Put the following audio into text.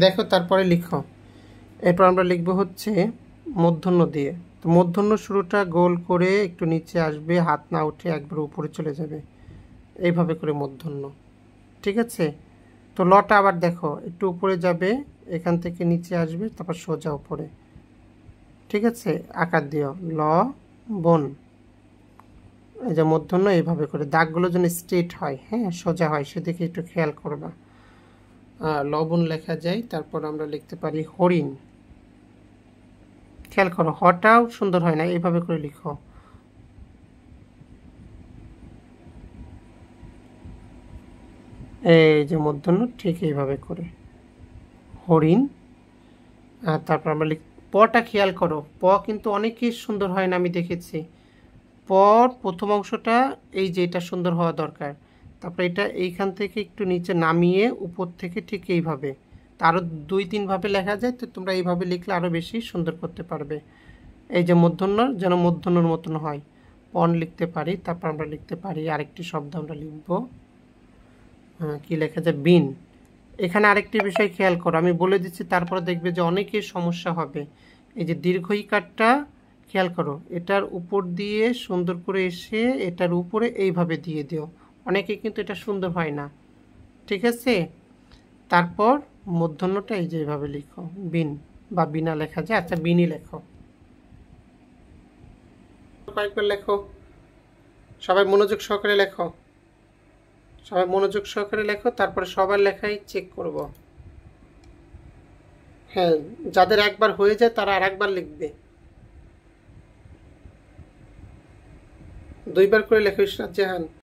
দেখো তারপরে লিখো। এরপর আমরা লিখব হচ্ছে মূর্ধন্য দিয়ে। তো মূর্ধন্য শুরুটা গোল করে একটু নিচে আসবে, হাত না উঠে একবার উপরে চলে যাবে, এইভাবে করে মূর্ধন্য। ঠিক আছে? তো লটা আবার দেখো একটু উপরে যাবে, এখান থেকে নিচে আসবে, তারপর সোজা উপরে। ঠিক আছে? আকার দিও ল বন। এই যে মূর্ধন্য এইভাবে করে দাগগুলো যেন স্ট্রেট হয়, হ্যাঁ, সোজা হয়, সেদিকে একটু খেয়াল করবা। লবণ লেখা যায়, তারপর আমরা লিখতে পারি হরিণ। খেয়াল করো হটাও সুন্দর হয় না, এইভাবে করে লিখো। এই যে মূর্ধন্য ঠিক এইভাবে করে হরিণ। আর তারপর আমরা পটা খেয়াল করো, প কিন্তু অনেকই সুন্দর হয় না, আমি দেখেছি। পর প্রথম অংশটা এই যে এটা সুন্দর হওয়া দরকার, তারপর এটা এইখান থেকে একটু নিচে নামিয়ে উপর থেকে ঠিক এইভাবে। তা আরও 2-3 ভাবে লেখা যায়, তো তোমরা এইভাবে লিখলে আরও বেশি সুন্দর করতে পারবে। এই যে মূর্ধন্য যেন মূর্ধন্যর মতন হয়, পণ লিখতে পারি। তারপর আমরা লিখতে পারি আরেকটি শব্দ আমরা লিখব, কি লেখা যায়, বিন। এখানে আরেকটি বিষয় খেয়াল করো, আমি বলে দিচ্ছি, তারপরে দেখবে যে অনেকের সমস্যা হবে। এই যে দীর্ঘ ইকারটা খেয়াল করো, এটার উপর দিয়ে সুন্দর করে এসে এটার উপরে এইভাবে দিয়ে দিও, অনেকে কিন্তু এটা সুন্দর হয় না। ঠিক আছে? তারপর মূর্ধন্যটা এই যে এইভাবে লিখো, বিন বা বিনা লেখা যায়, আচ্ছা বিনই লেখো। কয়েকবার লেখো, সবাই মনোযোগ সহকারে লেখো, সবাই মনোযোগ সহকারে লেখো, তারপরে সবার লেখাই চেক করব। হ্যাঁ, যাদের একবার হয়ে যায় তারা আর একবার লিখবে, 2বার করে লেখো। ইশরাত জাহান।